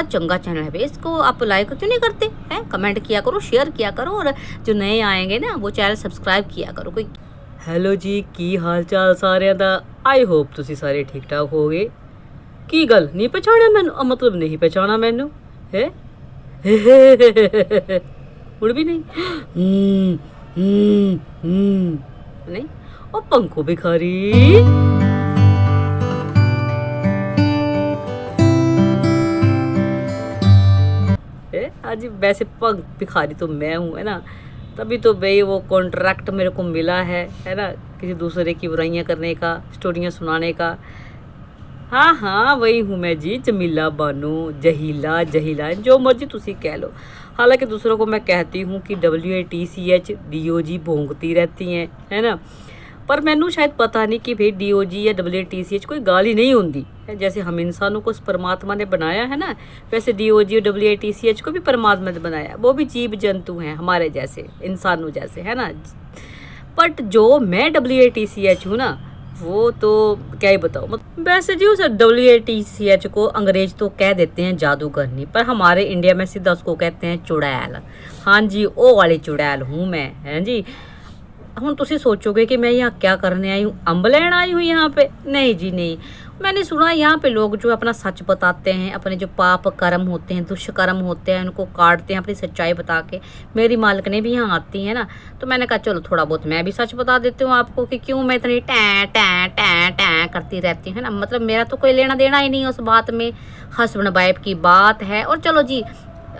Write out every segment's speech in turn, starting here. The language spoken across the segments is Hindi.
चंगा चैनल है भाई, इसको आप लाइक क्यों नहीं करते हैं? कमेंट किया करो, शेयर किया करो, और जो नए आएंगे ना वो चैनल सब्सक्राइब किया करो। कोई हेलो जी, की हाल चाल सारे दा? आई होप तुसी सारे ठीक ठाक होगे। की गल नहीं पहचाना मैनू? मतलब नहीं पहचाना मैनू है? हुण भी नहीं? नहीं ओ पंखो भिखारी। आज वैसे पग भिखारी तो मैं हूँ, है ना, तभी तो भाई वो कॉन्ट्रैक्ट मेरे को मिला है ना, किसी दूसरे की बुराइयां करने का, स्टोरियां सुनाने का। हाँ हाँ वही हूँ मैं जी, जमीला बानू, जहीला जहीला जो मर्जी तुसी कह लो। हालांकि दूसरों को मैं कहती हूँ कि WATCH DOG भोंगती रहती हैं, है ना, पर मैनू शायद पता नहीं कि भाई DOG या WATCH कोई गाली नहीं होती है। जैसे हम इंसानों को परमात्मा ने बनाया है ना, वैसे DOG और WATCH को भी परमात्मा ने बनाया। वो भी जीव जंतु हैं हमारे जैसे, इंसानों जैसे, है ना। बट जो मैं WATCH हूँ ना, वो तो क्या ही बताओ। मतलब वैसे जी उस WATCH को अंग्रेज तो कह देते हैं जादूगरनी, पर हमारे इंडिया में सीधा उसको कहते हैं चुड़ैल। हाँ जी, वो वाली चुड़ैल हूँ मैं, है जी। हूँ तुसी सोचोगे कि मैं यहाँ क्या करने आई हूँ, अम्ब लेन आई हूँ यहाँ पे? नहीं जी नहीं। मैंने सुना यहाँ पे लोग जो अपना सच बताते हैं, अपने जो पाप कर्म होते हैं, दुष्कर्म होते हैं, उनको काटते हैं अपनी सच्चाई बता के। मेरी मालकने भी यहाँ आती है ना, तो मैंने कहा चलो थोड़ा बहुत मैं भी सच बता देती हूँ आपको कि क्यों मैं इतनी टैं टैं टैं टैं करती रहती हूँ, है ना। मतलब मेरा तो कोई लेना देना ही नहीं उस बात में, हस्बैंड वाइफ की बात है। और चलो जी,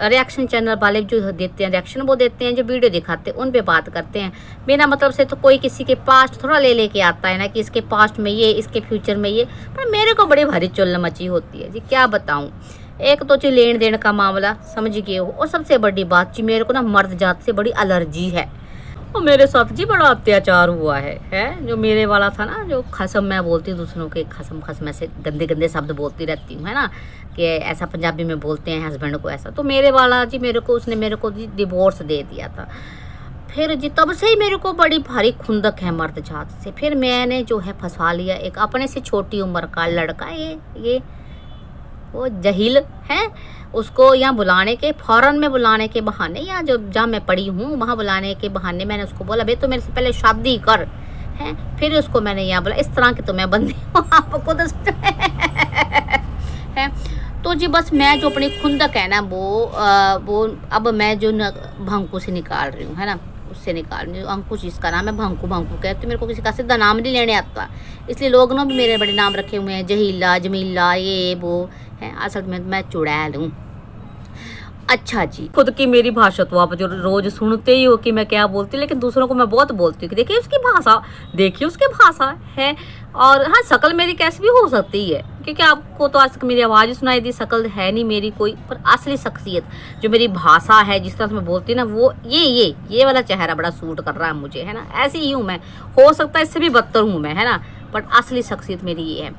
रिएक्शन चैनल वाले जो देते हैं रिएक्शन, वो देते हैं, जो वीडियो दिखाते हैं उन पे बात करते हैं बिना मतलब से। तो कोई किसी के पास्ट थोड़ा ले लेके आता है ना कि इसके पास्ट में ये, इसके फ्यूचर में ये। पर मेरे को बड़ी भारी चुल्ल मची होती है जी, क्या बताऊं। एक तो जी लेन देन का मामला समझ गए हो, और सबसे बड़ी बात जी मेरे को ना मर्द जात से बड़ी एलर्जी है। और मेरे साथ जी बड़ा अत्याचार हुआ है। जो मेरे वाला था ना, जो खसम मैं बोलती हूँ दूसरों के, खसम खसम ऐसे गंदे गंदे शब्द बोलती रहती हूँ, है ना, कि ऐसा पंजाबी में बोलते हैं हस्बैंड को ऐसा। तो मेरे वाला जी उसने मेरे को जी डिवोर्स दे दिया था। फिर जी तब से ही मेरे को बड़ी भारी खुंदक है मर्द जात से। फिर मैंने जो है फंसा लिया एक अपने से छोटी उम्र का लड़का, ये वो जहील है। उसको यहाँ बुलाने के, फॉरेन में बुलाने के बहाने, या जो जहाँ मैं पढ़ी हूँ वहाँ बुलाने के बहाने मैंने उसको बोला भाई तो मेरे से पहले शादी कर, है। फिर उसको मैंने यहाँ बोला इस तरह की तो मैं बंदी हूँ आपको है। तो जी बस मैं जो अपनी खुंदक है ना वो अब मैं जो भंकू से निकाल रही हूँ, है ना, उससे निकाल रही हूँ। अंकुश जिसका नाम है, भंकू भंकू कहते। तो मेरे को किसी का सीधा नाम नहीं लेने आता, इसलिए लोग ना भी मेरे बड़े नाम रखे हुए हैं, जहीला जमीला ये वो है। असल में मैं चुड़ैल हूँ। अच्छा जी, खुद की मेरी भाषा तो आप जो रोज सुनते ही हो कि मैं क्या बोलती हूँ, लेकिन दूसरों को मैं बहुत बोलती हूँ कि देखिए उसकी भाषा, देखिए उसकी भाषा है। और हाँ, शक्ल मेरी कैसी भी हो सकती है, क्योंकि आपको तो आज तक मेरी आवाज़ सुनाई दी, शक्ल है नहीं मेरी कोई, पर असली शख्सियत जो मेरी भाषा है, जिस तरह से मैं बोलती हूँ ना, वो ये वाला चेहरा बड़ा सूट कर रहा है मुझे, है ना। ऐसी ही हूँ मैं, हो सकता है इससे भी बदतर हूँ मैं, है ना, बट असली शख्सियत मेरी ये है।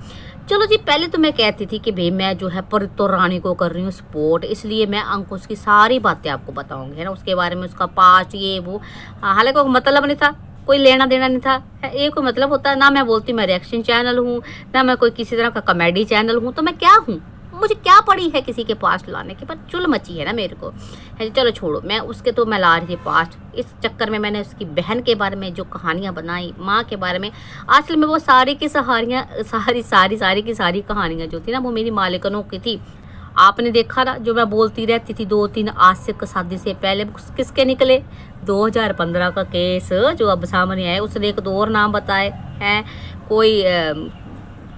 चलो जी, पहले तो मैं कहती थी कि भाई मैं जो है परितो रानी को कर रही हूँ सपोर्ट, इसलिए मैं अंकुश की सारी बातें आपको बताऊंगी, है ना, उसके बारे में, उसका पास्ट ये वो। हालांकि कोई मतलब नहीं था, कोई लेना देना नहीं था, ये कोई मतलब होता है ना। मैं बोलती मैं रिएक्शन चैनल हूँ, ना मैं कोई किसी तरह का कॉमेडी चैनल हूँ, तो मैं क्या हूँ, मुझे क्या पड़ी है किसी के पास्ट लाने की। पर चुल मची है ना मेरे को, है। चलो छोड़ो, मैं उसके तो मैं ला रही थी पास्ट। इस चक्कर में मैंने उसकी बहन के बारे में जो कहानियाँ बनाई, माँ के बारे में, असल में वो सारी की सारी कहानियाँ जो थी ना, वो मेरी मालिकनों की थी। आपने देखा ना, जो मैं बोलती रहती थी 2-3 आज से शादी से पहले किसके निकले, 2015 का केस जो अब सामने आया, उसने एक दो और नाम बताए हैं। कोई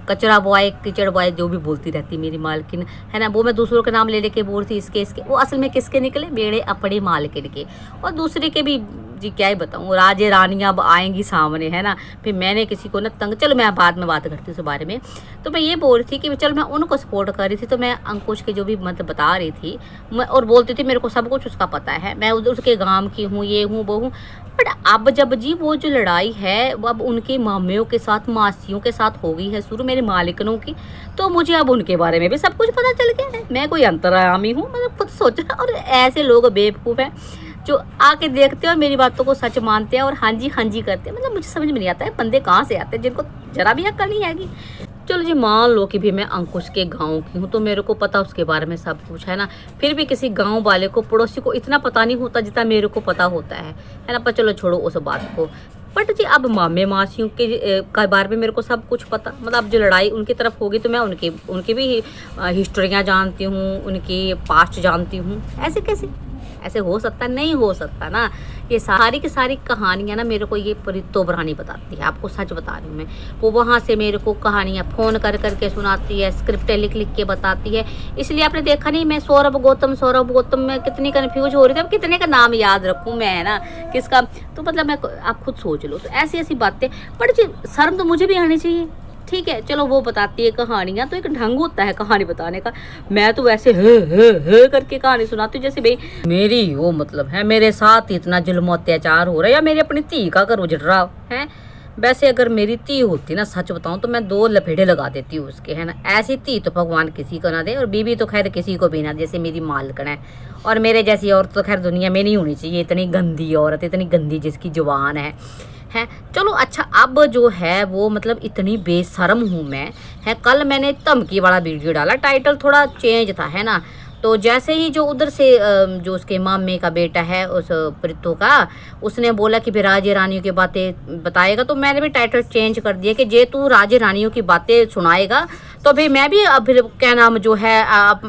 कचरा बॉय, कीचड़ बॉय, जो भी बोलती रहती मेरी मालकिन, है ना, वो मैं दूसरों के नाम ले लेके बोलती इसके, वो असल में किसके निकले, मेरे अपने मालकिन के। और दूसरे के भी जी क्या ही बताऊँ, राजे रानियाँ अब आएंगी सामने, है ना। फिर मैंने किसी को ना तंग, चलो मैं बाद में बात करती हूँ उस बारे में। तो मैं ये बोल रही थी कि चलो मैं उनको सपोर्ट कर रही थी, तो मैं अंकुश के जो भी मतलब बता रही थी, मैं और बोलती थी मेरे को सब कुछ उसका पता है, मैं उसके गांव की हूँ, ये हूँ वो हूँ। बट अब जब जी वो जो लड़ाई है वो अब उनके मामियों के साथ, मासियों के साथ हो गई है शुरू, मेरी मालिकनों की, तो मुझे अब उनके बारे में भी सब कुछ पता चल गया है। मैं कोई अंतर्यामी हूँ, मतलब खुद सोचा। और ऐसे लोग बेवकूफ़ हैं जो आके देखते हैं और मेरी बातों को सच मानते हैं और हाँ जी करते हैं। मतलब मुझे समझ में नहीं आता है बंदे कहाँ से आते हैं जिनको जरा भी अक्ल नहीं आएगी। चलो जी, मान लो कि भी मैं अंकुश के गांव की हूँ, तो मेरे को पता उसके बारे में सब कुछ है ना। फिर भी किसी गांव वाले को, पड़ोसी को इतना पता नहीं होता जितना मेरे को पता होता है ना। पर चलो छोड़ो उस बात को। बट जी अब मामे मासियों के बारे में मेरे को सब कुछ पता, मतलब अब जो लड़ाई उनकी तरफ होगी तो मैं उनकी भी हिस्ट्रियाँ जानती हूँ, उनकी पास्ट जानती हूँ। ऐसे कैसे, ऐसे हो सकता नहीं हो सकता ना। ये सारी की सारी कहानियाँ ना मेरे को ये परितो बरानी बताती है, आपको सच बता रही हूँ मैं। वो वहाँ से मेरे को कहानियाँ फ़ोन कर करके सुनाती है, स्क्रिप्टें लिख लिख के बताती है। इसलिए आपने देखा नहीं, मैं सौरभ गौतम में कितनी कन्फ्यूज हो रही थी, अब कितने का नाम याद रखूँ मैं, है ना, किसका। तो मतलब मैं, आप खुद सोच लो। तो ऐसी ऐसी बातें, बट जी शर्म तो मुझे भी आनी चाहिए। ठीक है, चलो वो बताती है कहानियाँ, तो एक ढंग होता है कहानी बताने का। मैं तो वैसे हे करके कहानी सुनाती हूँ, जैसे भाई मेरी वो मतलब है, मेरे साथ इतना जुल्म अत्याचार हो रहा है, या मेरी अपनी धी का घर उजड़ रहा है। वैसे अगर मेरी धी होती ना, सच बताऊँ तो मैं 2 लपेड़े लगा देती हूँ उसके, है ना। ऐसी धी तो भगवान किसी को ना दे, और बीवी तो खैर किसी को भी ना, जैसे मेरी मालकन है। और मेरे जैसी औरत तो खैर दुनिया में नहीं होनी चाहिए, इतनी गंदी औरत, इतनी गंदी जिसकी जुबान है। चलो अच्छा, अब जो है वो मतलब इतनी बेशर्म हूँ मैं, है। कल मैंने धमकी वाला वीडियो डाला, टाइटल थोड़ा चेंज था, है ना। तो जैसे ही जो उधर से जो उसके मामे का बेटा है उस प्रीतो का, उसने बोला कि भी राजे रानियों की बातें बताएगा, तो मैंने भी टाइटल चेंज कर दिया कि जे तू राजे रानियों की बातें सुनाएगा तो भाई मैं भी फिर क्या नाम जो है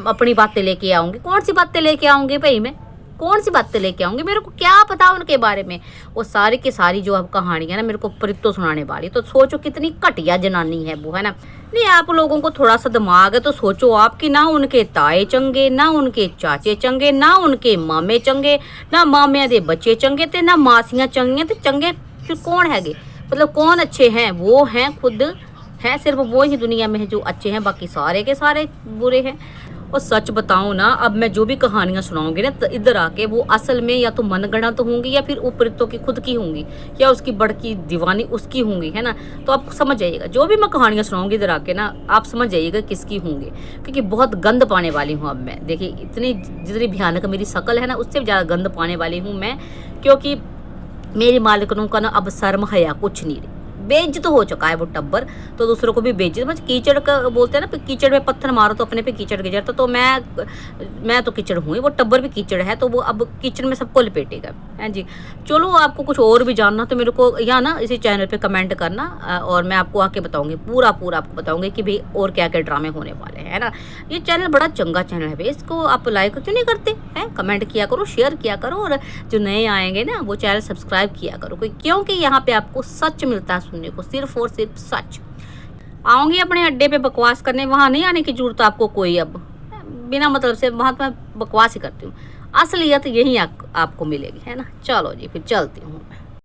अपनी बातें लेके आऊँगी। कौन सी बातें लेके आऊँगी भाई, मैं कौन सी बातें लेके आऊँगी, मेरे को क्या पता उनके बारे में। वो सारी की सारी जो अब कहानियाँ ना मेरे को प्रीतो सुनाने वाली, तो सोचो कितनी घटिया जनानी है वो, है ना। नहीं, आप लोगों को थोड़ा सा दिमाग है तो सोचो आप कि ना उनके ताए चंगे, ना उनके चाचे चंगे, ना उनके मामे चंगे, ना मामिया दे बच्चे चंगे, ते ना मासियां चंगियां, ते चंगे फिर कौन हैगे, मतलब कौन अच्छे हैं। वो हैं खुद, हैं सिर्फ वो ही दुनिया में है जो अच्छे हैं, बाकी सारे के सारे बुरे हैं। और सच बताऊं ना, अब मैं जो भी कहानियां सुनाऊंगी ना, तो इधर आके वो असल में या तो मनगढ़ंत होंगी, या फिर उपरितों की खुद की होंगी, या उसकी बड़की दीवानी उसकी होंगी, है ना। तो आप समझ जाइएगा, जो भी मैं कहानियां सुनाऊंगी इधर आके ना, आप समझ जाइएगा किसकी होंगी, क्योंकि बहुत गंद पाने वाली हूँ अब मैं। देखिए इतनी जितनी भयानक मेरी शक्ल है ना, उससे भी ज़्यादा गंद पाने वाली हूँ मैं, क्योंकि मेरी मालिकनों का ना अब शर्म हया कुछ नहीं रही। बेइज्जत हो चुका है वो टब्बर, तो दूसरों को भी बेइज्जत, मतलब कीचड़ का बोलते हैं ना, कीचड़ में पत्थर मारो तो अपने पे कीचड़ गिरता। तो मैं तो कीचड़ हूँ, वो टब्बर भी कीचड़ है, तो वो अब कीचड़ में सबको लपेटेगा, हैं जी। चलो आपको कुछ और भी जानना तो मेरे को यहाँ ना इसी चैनल पे कमेंट करना, और मैं आपको आके बताऊंगी, पूरा आपको बताऊंगी कि भाई और क्या क्या ड्रामे होने वाले हैं, है ना। ये चैनल बड़ा चंगा चैनल है भाई, इसको आप लाइक क्यों नहीं करते हैं, कमेंट किया करो, शेयर किया करो, और जो नए आएंगे ना वो चैनल सब्सक्राइब किया करो, क्योंकि यहाँ पे आपको सच मिलता है सुनने को, सिर्फ और सिर्फ सच। आऊंगी अपने अड्डे पे बकवास करने, वहां नहीं आने की जरूरत आपको कोई, अब बिना मतलब से वहां तो मैं बकवास ही करती हूँ, असलियत यही आपको मिलेगी, है ना। चलो जी फिर चलती हूँ मैं।